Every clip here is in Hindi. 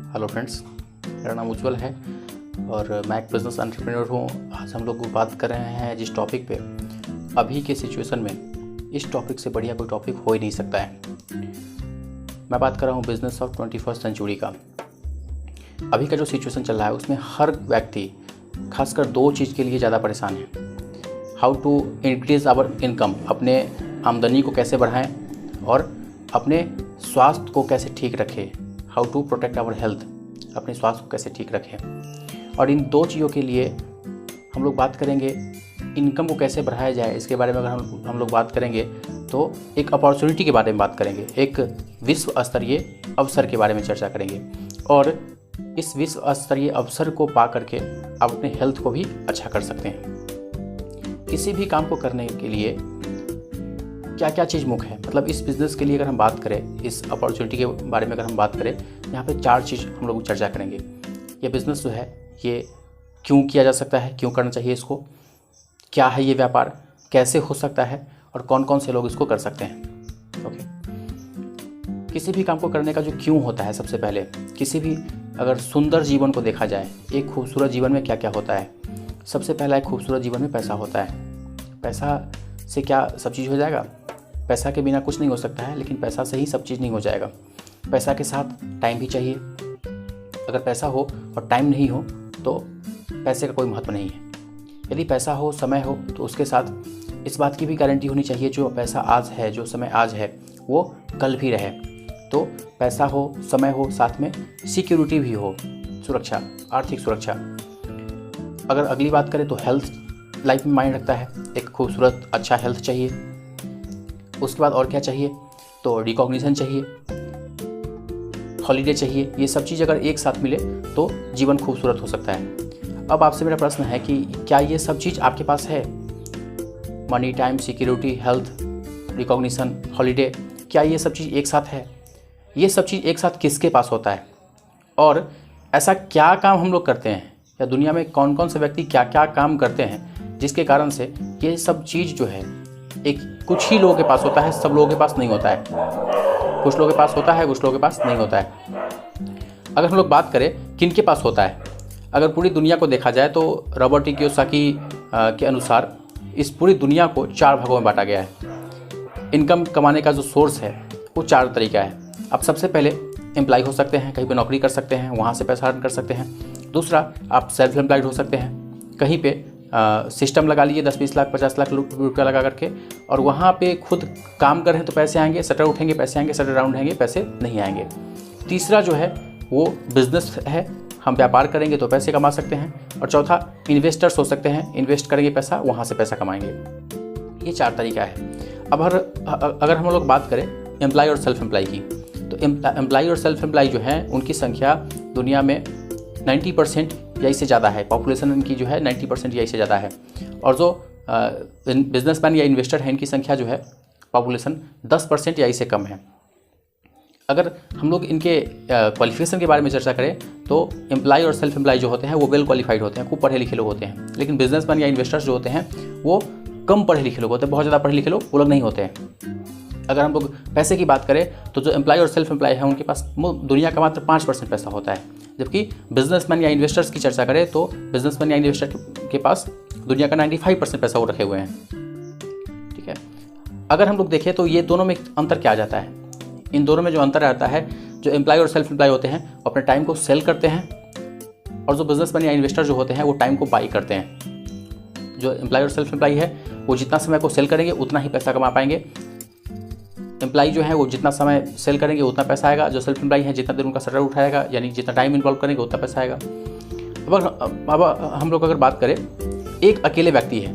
हेलो फ्रेंड्स, मेरा नाम उज्जवल है और मैं एक बिज़नेस एंटरप्रेन्योर हूँ। आज हम लोग बात कर रहे हैं जिस टॉपिक पे, अभी के सिचुएशन में इस टॉपिक से बढ़िया कोई टॉपिक हो ही नहीं सकता है। मैं बात कर रहा हूँ बिज़नेस ऑफ 21st सेंचुरी का। अभी का जो सिचुएशन चल रहा है उसमें हर व्यक्ति खासकर दो चीज़ के लिए ज़्यादा परेशान है। How to increase our income, अपने आमदनी को कैसे बढ़ाएँ और अपने स्वास्थ्य को कैसे ठीक रखें। How to protect our health, अपने स्वास्थ्य को कैसे ठीक रखें। और इन दो चीज़ों के लिए हम लोग बात करेंगे। इनकम को कैसे बढ़ाया जाए इसके बारे में अगर हम लोग बात करेंगे तो एक अपॉर्चुनिटी के बारे में बात करेंगे, एक विश्व स्तरीय अवसर के बारे में चर्चा करेंगे और इस विश्व स्तरीय अवसर को पा करके आप अपने हेल्थ को भी अच्छा कर सकते हैं। किसी भी काम को करने के लिए क्या क्या चीज़ मुख्य है, मतलब इस बिज़नेस के लिए अगर हम बात करें, इस अपॉर्चुनिटी के बारे में अगर हम बात करें, यहाँ पे चार चीज़ हम लोग चर्चा करेंगे। ये बिज़नेस जो है ये क्यों किया जा सकता है, क्यों करना चाहिए इसको, क्या है ये व्यापार, कैसे हो सकता है और कौन कौन से लोग इसको कर सकते हैं। ओके, किसी भी काम को करने का जो क्यों होता है, सबसे पहले किसी भी अगर सुंदर जीवन को देखा जाए, एक खूबसूरत जीवन में क्या क्या होता है। सबसे पहला एक खूबसूरत जीवन में पैसा होता है। पैसा से क्या सब चीज़ हो जाएगा? पैसा के बिना कुछ नहीं हो सकता है, लेकिन पैसा से ही सब चीज़ नहीं हो जाएगा। पैसा के साथ टाइम भी चाहिए। अगर पैसा हो और टाइम नहीं हो तो पैसे का कोई महत्व नहीं है। यदि पैसा हो, समय हो, तो उसके साथ इस बात की भी गारंटी होनी चाहिए जो पैसा आज है, जो समय आज है, वो कल भी रहे। तो पैसा हो, समय हो, साथ में सिक्योरिटी भी हो, सुरक्षा, आर्थिक सुरक्षा। अगर अगली बात करें तो हेल्थ लाइफ में मायने रखता है। एक खूबसूरत अच्छा हेल्थ चाहिए। उसके बाद और क्या चाहिए? तो रिकॉग्निशन चाहिए, हॉलीडे चाहिए। ये सब चीज़ अगर एक साथ मिले तो जीवन खूबसूरत हो सकता है। अब आपसे मेरा प्रश्न है कि क्या ये सब चीज़ आपके पास है? Money, time, security, health, recognition, holiday, क्या ये सब चीज़ एक साथ है? ये सब चीज़ एक साथ किसके पास होता है और ऐसा क्या काम हम लोग करते हैं, या दुनिया में कौन कौन से व्यक्ति क्या क्या काम करते हैं जिसके कारण से ये सब चीज़ जो है एक कुछ ही लोगों के पास होता है, सब लोगों के पास नहीं होता है। कुछ लोगों के पास होता है, कुछ लोगों के पास नहीं होता है। अगर हम लोग बात करें किन के पास होता है, अगर पूरी दुनिया को देखा जाए तो रॉबर्ट कियोसाकी के अनुसार इस पूरी दुनिया को चार भागों में बांटा गया है। इनकम कमाने का जो सोर्स है वो चार तरीका है। अब सबसे पहले एम्प्लॉय हो सकते हैं, कहीं पे नौकरी कर सकते हैं, वहाँ से पैसा अर्न कर सकते हैं। दूसरा, आप सेल्फ एम्प्लॉयड हो सकते हैं, कहीं पे सिस्टम लगा लीजिए 10-20 लाख 50 लाख रुपया लगा करके, और वहाँ पे खुद काम कर रहे हैं तो पैसे आएंगे, शटर उठेंगे पैसे आएंगे, शटर डाउन रहेंगे पैसे नहीं आएंगे। तीसरा जो है वो बिजनेस है, हम व्यापार करेंगे तो पैसे कमा सकते हैं। और चौथा, इन्वेस्टर्स हो सकते हैं, इन्वेस्ट करेंगे पैसा, वहाँ से पैसा कमाएंगे। ये चार तरीका है। अब अगर हम लोग बात करें एम्प्लॉय और सेल्फ एम्प्लॉय की, तो एम्प्लॉय और सेल्फ एम्प्लॉय जो है उनकी संख्या दुनिया में 90% या इससे ज़्यादा है। पॉपुलेशन इनकी जो है 90% या इससे ज़्यादा है। और जो बिजनेसमैन या इन्वेस्टर है, इनकी संख्या जो है पॉपुलेशन 10% या इससे कम है। अगर हम लोग इनके क्वालिफिकेशन के बारे में चर्चा करें तो एम्प्लॉय और सेल्फ एम्प्लॉय जो होते हैं वो वेल क्वालिफाइड होते हैं, खूब पढ़े लिखे लोग होते हैं। लेकिन बिजनेसमैन या इन्वेस्टर्स जो होते हैं वो कम पढ़े लिखे लोग होते हैं, बहुत ज़्यादा पढ़े लिखे लोग वो लोग नहीं होते हैं। अगर हम लोग पैसे की बात करें तो जो एम्प्लॉय और सेल्फ एम्प्लॉय है उनके पास दुनिया का मात्र 5% पैसा होता है। जबकि बिजनेसमैन या इन्वेस्टर्स की चर्चा करें तो बिजनेसमैन या इन्वेस्टर के पास दुनिया का 95% पैसा वो रखे हुए हैं। ठीक है, अगर हम लोग देखें तो ये दोनों में अंतर क्या आ जाता है? इन दोनों में जो अंतर आता है, जो एम्प्लॉय और सेल्फ एम्प्लॉय होते हैं वो अपने टाइम को सेल करते हैं, और जो बिजनेसमैन या इन्वेस्टर जो होते हैं वो टाइम को बाई करते हैं। जो एम्प्लॉय और सेल्फ एम्प्लॉय है वो जितना समय को सेल करेंगे उतना ही पैसा कमा पाएंगे। एम्प्लॉय जो है वो जितना समय सेल करेंगे उतना पैसा आएगा। जो सेल्फ एम्प्लॉय है जितना देर उनका शटर उठाएगा, यानी जितना टाइम इन्वॉल्व करेंगे उतना पैसा आएगा। अब हम लोग अगर बात करें, एक अकेले व्यक्ति है,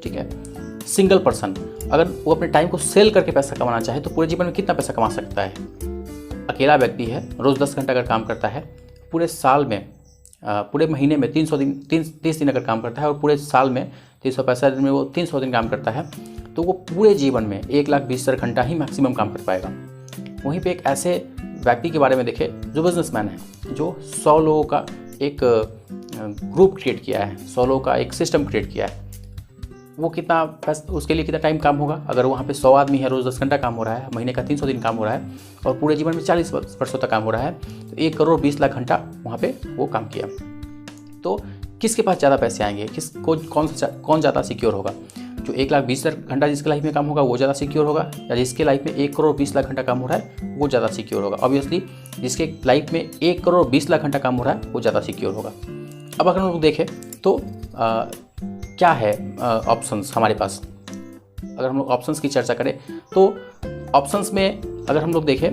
ठीक है, सिंगल पर्सन, अगर वो अपने टाइम को सेल करके पैसा कमाना चाहे तो पूरे जीवन में कितना पैसा कमा सकता है? अकेला व्यक्ति है, रोज़ 10 घंटा अगर काम करता है, पूरे साल में पूरे महीने में 30 दिन अगर काम करता है, और पूरे साल में 365 दिन में वो 300 दिन काम करता है, तो वो पूरे जीवन में 1,20,000 घंटा ही मैक्सिमम काम कर पाएगा। वहीं पे एक ऐसे व्यक्ति के बारे में देखें जो बिजनेसमैन है, जो 100 लोगों का एक ग्रुप क्रिएट किया है, 100 लोगों का एक सिस्टम क्रिएट किया है। वो कितना उसके लिए कितना टाइम काम होगा। अगर वहाँ पे 100 आदमी है, रोज़ 10 घंटा काम हो रहा है, महीने का 300 दिन काम हो रहा है और पूरे जीवन में 40 वर्षों तक काम हो रहा है, तो 1 करोड़ 20 लाख घंटा वहाँ पे वो काम किया। तो किसके पास ज़्यादा पैसे आएंगे, कौन ज़्यादा सिक्योर होगा? जो 1 लाख 20 हज़ार घंटा जिसके लाइफ में काम होगा वो ज़्यादा सिक्योर होगा, या जिसके लाइफ में 1 करोड़ 20 लाख घंटा काम हो रहा है वो ज़्यादा सिक्योर होगा? ऑब्वियसली जिसके लाइफ में 1 करोड़ 20 लाख घंटा काम हो रहा है वो ज़्यादा सिक्योर होगा। अब अगर हम लोग देखें तो क्या है ऑप्शंस हमारे पास। अगर हम लोग ऑप्शंस की चर्चा करें तो ऑप्शंस में अगर हम लोग देखें,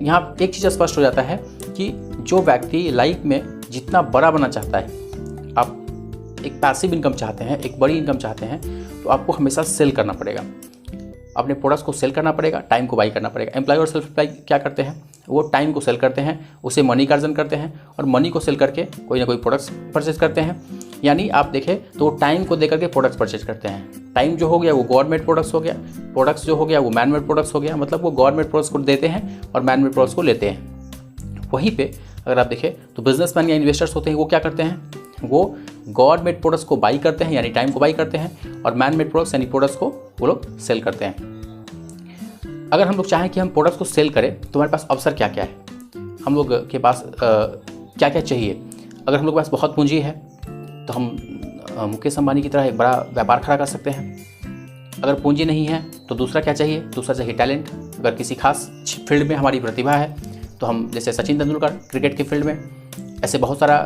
यहाँ एक चीज़ स्पष्ट हो जाता है कि जो व्यक्ति लाइफ में जितना बड़ा बनना चाहता है, आप एक पैसिव इनकम चाहते हैं, एक बड़ी इनकम चाहते हैं, तो आपको हमेशा सेल करना पड़ेगा, अपने प्रोडक्ट्स को सेल करना पड़ेगा, टाइम को बाई करना पड़ेगा। एम्प्लॉय और सेल्फ एम्प्लॉय क्या करते हैं? वो टाइम को सेल करते हैं, उसे मनी का अर्जन करते हैं और मनी को सेल करके कोई ना कोई प्रोडक्ट्स परचेज करते हैं। यानी आप देखें तो टाइम को देकर के प्रोडक्ट्स परचेज करते हैं। टाइम जो हो गया वो गवर्नमेंट प्रोडक्ट्स हो गया, प्रोडक्ट्स जो हो गया वो मैन मेड प्रोडक्ट्स हो गया। मतलब वो गवर्नमेंट प्रोडक्ट्स को देते हैं और मैन मेड प्रोडक्ट्स को लेते हैं। वहीं पे अगर आप देखें तो बिजनेसमैन या इन्वेस्टर्स होते हैं, वो क्या करते हैं? वो गवर्नमेंट प्रोडक्ट्स को बाई करते हैं, यानी टाइम को बाई करते हैं, और मैन मेड प्रोडक्ट्स यानी प्रोडक्ट्स को वो लोग सेल करते हैं। अगर हम लोग चाहें कि हम प्रोडक्ट्स को सेल करें तो हमारे पास अवसर क्या क्या है, हम लोग के पास क्या क्या चाहिए। अगर हम लोग के पास बहुत पूंजी है तो हम मुकेश अंबानी की तरह एक बड़ा व्यापार खड़ा कर सकते हैं। अगर पूंजी नहीं है तो दूसरा क्या चाहिए? दूसरा चाहिए टैलेंट। अगर किसी खास फील्ड में हमारी प्रतिभा है तो हम, जैसे सचिन तेंदुलकर क्रिकेट के फील्ड में, ऐसे बहुत सारा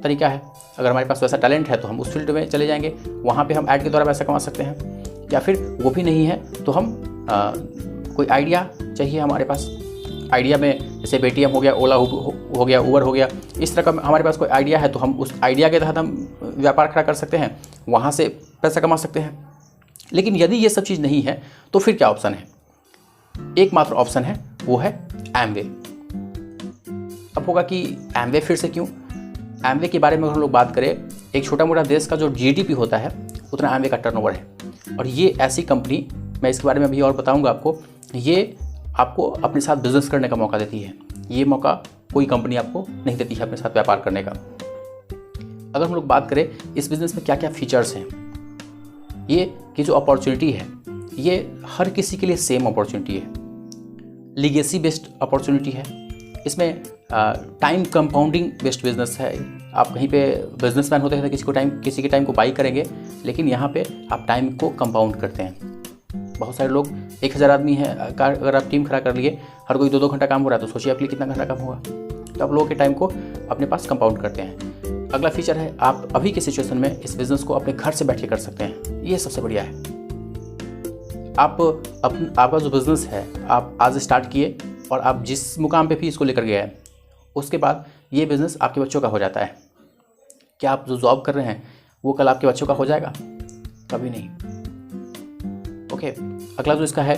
तरीका है। अगर हमारे पास वैसा टैलेंट है तो हम उस फील्ड में चले जाएंगे, वहाँ पे हम ऐड के द्वारा पैसा कमा सकते हैं। या फिर वो भी नहीं है तो हम कोई आइडिया चाहिए हमारे पास। आइडिया में जैसे पेटीएम हो गया, ओला हो गया, उबर हो गया, इस तरह का हमारे पास कोई आइडिया है तो हम उस आइडिया के तहत हम व्यापार खड़ा कर सकते हैं, वहाँ से पैसा कमा सकते हैं। लेकिन यदि ये सब चीज़ नहीं है तो फिर क्या ऑप्शन है? एकमात्र ऑप्शन है, वो है एमवे। अब होगा कि एमवे फिर से क्यों? एमवे के बारे में अगर हम लोग बात करें, एक छोटा मोटा देश का जो जीडीपी होता है उतना एमवे का टर्नओवर है। और ये ऐसी कंपनी, मैं इसके बारे में अभी और बताऊंगा आपको, ये आपको अपने साथ बिजनेस करने का मौका देती है। ये मौका कोई कंपनी आपको नहीं देती है अपने साथ व्यापार करने का। अगर हम लोग बात करें इस बिज़नेस में क्या क्या फीचर्स हैं, ये की जो अपॉर्चुनिटी है ये हर किसी के लिए सेम अपॉर्चुनिटी है, लीगेसी बेस्ड अपॉर्चुनिटी है। इसमें टाइम कंपाउंडिंग बेस्ड बिजनेस है। आप कहीं पे बिजनेसमैन होते हैं तो किसी के टाइम को बाई करेंगे, लेकिन यहाँ पे आप टाइम को कंपाउंड करते हैं। बहुत सारे लोग, 1000 आदमी है, अगर आप टीम खड़ा कर लिए, हर कोई 2-2 घंटा काम हो रहा है, तो सोचिए आपके लिए कितना घंटा काम होगा। तो आप लोगों के टाइम को अपने पास कंपाउंड करते हैं। अगला फीचर है, आप अभी के सिचुएशन में इस बिज़नेस को अपने घर से बैठ के कर सकते हैं। ये सबसे बढ़िया है। आपका जो बिज़नेस है आप आज स्टार्ट किए और आप जिस मुकाम पे भी इसको लेकर गए हैं, उसके बाद ये बिज़नेस आपके बच्चों का हो जाता है। क्या आप जो जॉब कर रहे हैं वो कल आपके बच्चों का हो जाएगा? कभी नहीं। ओके, अगला जो इसका है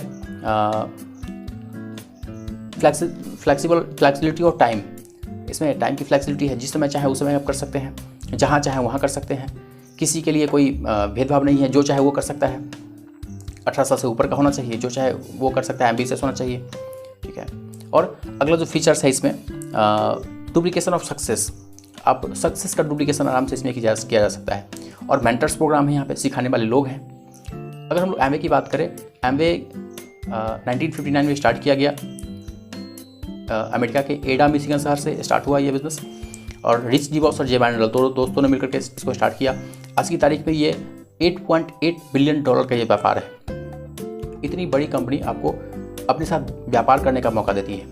फ्लेक्सिबिलिटी और टाइम। इसमें टाइम की फ्लेक्सिबिलिटी है, जिस समय चाहे उस समय आप कर सकते हैं, जहाँ चाहे वहाँ कर सकते हैं। किसी के लिए कोई भेदभाव नहीं है, जो चाहे वो कर सकता है। 18 साल से ऊपर का होना चाहिए, जो चाहे वो कर सकता है, एम्बिशियस होना चाहिए, ठीक है। और अगला जो फीचर्स है इसमें, डुप्लीकेशन ऑफ सक्सेस। आप सक्सेस का डुप्लीकेशन आराम से इसमें किया जा सकता है। और मेंटर्स प्रोग्राम है, यहाँ पे सिखाने वाले लोग हैं। अगर हम लोग एमवे की बात करें, एमवे 1959 में स्टार्ट किया गया। अमेरिका के एडा मिशिगन शहर से स्टार्ट हुआ ये बिज़नेस, और रिच डीवॉस और जे वैंडल दोस्तों ने मिलकर के इसको स्टार्ट किया। आज की तारीख में ये $8.8 बिलियन का ये व्यापार है। इतनी बड़ी कंपनी आपको अपने साथ व्यापार करने का मौका देती है।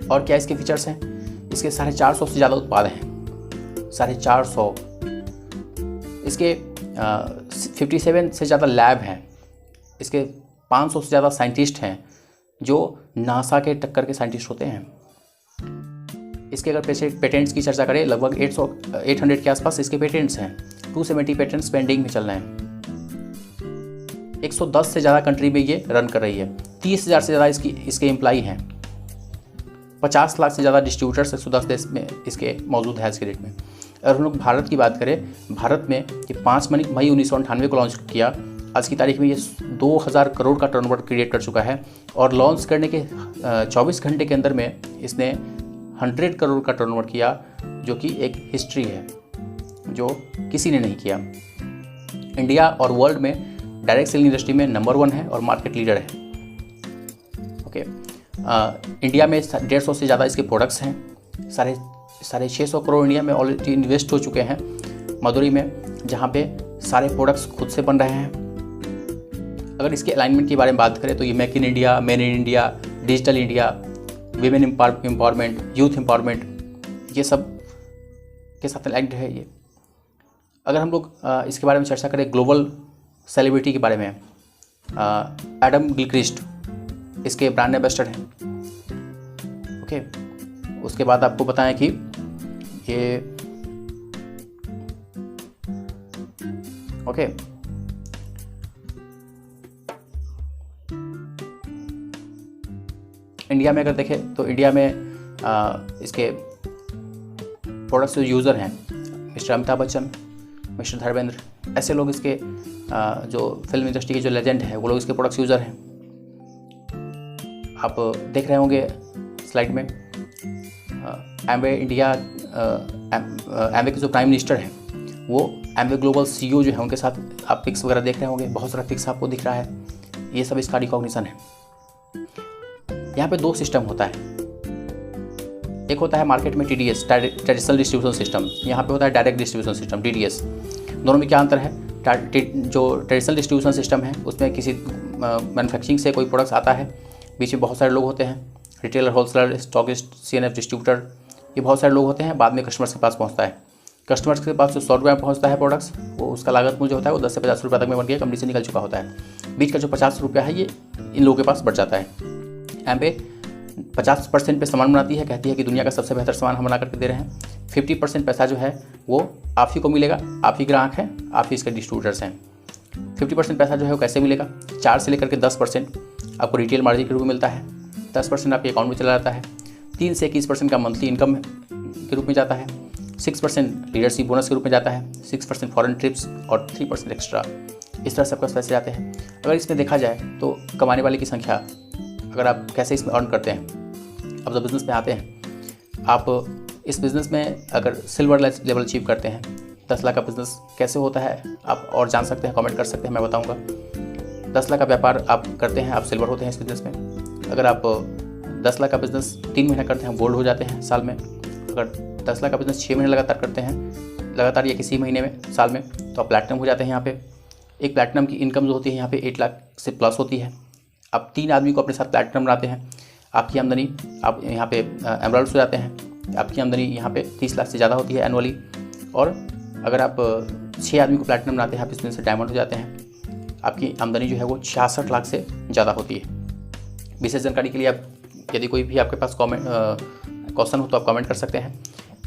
और क्या इसके फीचर्स हैं? इसके 450 से ज़्यादा उत्पाद हैं, 450। इसके 57 से ज़्यादा लैब हैं। इसके 500 से ज़्यादा साइंटिस्ट हैं जो नासा के टक्कर के साइंटिस्ट होते हैं। इसके अगर पेटेंट्स की चर्चा करें, लगभग 800 के आसपास इसके पेटेंट्स हैं। 270 पेटेंट्स पेंडिंग में चल रहे हैं। 110 से ज़्यादा कंट्री में ये रन कर रही है। 30,000 से ज़्यादा इसके एम्प्लॉई हैं। 50 लाख से ज़्यादा डिस्ट्रीब्यूटर्स 110 देश में इसके मौजूद है आज के डेट में। अगर हम लोग भारत की बात करें, भारत में ये 5 मई 1998 को लॉन्च किया। आज की तारीख में ये 2000 करोड़ का टर्नओवर क्रिएट कर चुका है, और लॉन्च करने के 24 घंटे के अंदर में इसने 100 करोड़ का टर्नओवर किया, जो कि एक हिस्ट्री है जो किसी ने नहीं किया। इंडिया और वर्ल्ड में डायरेक्ट सेलिंग इंडस्ट्री में नंबर 1 है और मार्केट लीडर है। ओके, इंडिया में 150 से ज़्यादा इसके प्रोडक्ट्स हैं। साढ़े 600 करोड़ इंडिया में ऑलरेडी इन्वेस्ट हो चुके हैं मदुरई में, जहाँ पे सारे प्रोडक्ट्स खुद से बन रहे हैं। अगर इसके अलाइनमेंट के बारे में बात करें तो ये make in India, made in India, digital India, women empowerment, youth empowerment, ये सब के साथ अलाइंड है ये। अगर हम लोग इसके बारे में चर्चा करें ग्लोबल सेलिब्रिटी के बारे में, एडम गिलक्रिस्ट इसके ब्रांड एम्बेसडर हैं। ओके, उसके बाद आपको बताएं कि ये ओके इंडिया में अगर देखें तो इंडिया में इसके प्रोडक्ट्स जो यूज़र हैं मिस्टर अमिताभ बच्चन, मिस्टर धर्मेंद्र, ऐसे लोग इसके जो फिल्म इंडस्ट्री के जो लेजेंड है वो लोग इसके प्रोडक्ट्स यूज़र हैं। आप देख रहे होंगे स्लाइड में एमवे इंडिया, एमवे के जो प्राइम मिनिस्टर हैं वो एमवे ग्लोबल CEO जो है उनके साथ आप पिक्स वगैरह देख रहे होंगे, बहुत सारा पिक्स आपको दिख रहा है। ये सब इसका रिकॉग्निशन है। यहाँ पे 2 सिस्टम होता है। एक होता है मार्केट में TDS, ट्रेडिशनल डिस्ट्रीब्यूशन सिस्टम, यहाँ पे होता है डायरेक्ट डिस्ट्रीब्यूशन सिस्टम DDS। दोनों में क्या अंतर है? जो ट्रेडिशनल डिस्ट्रीब्यूशन सिस्टम है उसमें किसी मैन्युफैक्चरिंग से कोई प्रोडक्ट्स आता है, बीच में बहुत सारे लोग होते हैं, retailer, wholesaler, stockist, CNF distributor, ये बहुत सारे लोग होते हैं। बाद में कस्टमर्स के पास पहुँचता है। कस्टमर्स के पास जो 100 रुपये में पहुँचता है प्रोडक्ट्स, वो उसका लागत मूल्य होता है वो 10 से 50 रुपये तक में बन के कंपनी से निकल चुका होता है। बीच का जो 50 रुपया है ये इन लोगों के पास बढ़ जाता है। एमवे 50% पे सामान बनाती है, कहती है कि दुनिया का सबसे बेहतर सामान हम बना करके दे रहे हैं। 50% पैसा जो है वो आप ही को मिलेगा, आप ही ग्राहक हैं, आप ही इसके डिस्ट्रीब्यूटर्स हैं। 50% पैसा जो है वो कैसे मिलेगा? 4 से लेकर के 10% आपको रिटेल मार्जिन के रूप में मिलता है, 10% आपके अकाउंट में चला जाता है, 3 से 21% का मंथली इनकम के रूप में जाता है, 6% लीडरशिप बोनस के रूप में जाता है, 6% फॉरेन ट्रिप्स और 3% एक्स्ट्रा। इस तरह से आपके पैसे जाते हैं। अगर इसमें देखा जाए तो कमाने वाले की संख्या, अगर आप कैसे इसमें अर्न करते हैं, अब जब बिज़नेस में आते हैं, आप इस बिज़नेस में अगर सिल्वर लेवल अचीव करते हैं, 10 लाख का बिज़नेस कैसे होता है आप और जान सकते हैं, कमेंट कर सकते हैं, मैं बताऊंगा। 10 लाख का व्यापार आप करते हैं, आप सिल्वर होते हैं इस बिज़नेस में। अगर आप 10 लाख का बिज़नेस 3 महीने करते हैं, गोल्ड हो जाते हैं साल में। अगर 10 लाख का बिज़नेस 6 महीने लगातार करते हैं, लगातार या किसी महीने में, साल में, तो आप प्लैटिनम हो जाते हैं। यहाँ पे एक प्लैटिनम की इनकम जो होती है यहाँ पे 8 लाख से प्लस होती है। आप 3 आदमी को अपने साथ प्लैटिनम बनाते हैं, आपकी आमदनी, आप यहाँ पे एमराल्ड्स हो जाते हैं, आपकी आमदनी यहाँ पे 30 लाख से ज़्यादा होती है एनुअली। और अगर आप 6 आदमी को प्लैटिनम बनाते हैं, आप इसमें से डायमंड हो जाते हैं, आपकी आमदनी जो है वो 66 लाख से ज़्यादा होती है। विशेष जानकारी के लिए आप, यदि कोई भी आपके पास क्वेश्चन हो तो आप कमेंट कर सकते हैं।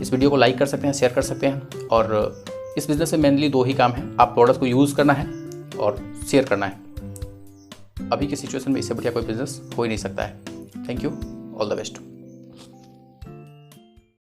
इस वीडियो को लाइक कर सकते हैं, शेयर कर सकते हैं। और इस बिज़नेस में मेनली 2 ही काम है, आप प्रोडक्ट को यूज़ करना है और शेयर करना है। अभी की सिचुएशन में इससे बढ़िया कोई बिज़नेस हो ही नहीं सकता है। Thank you, all the best.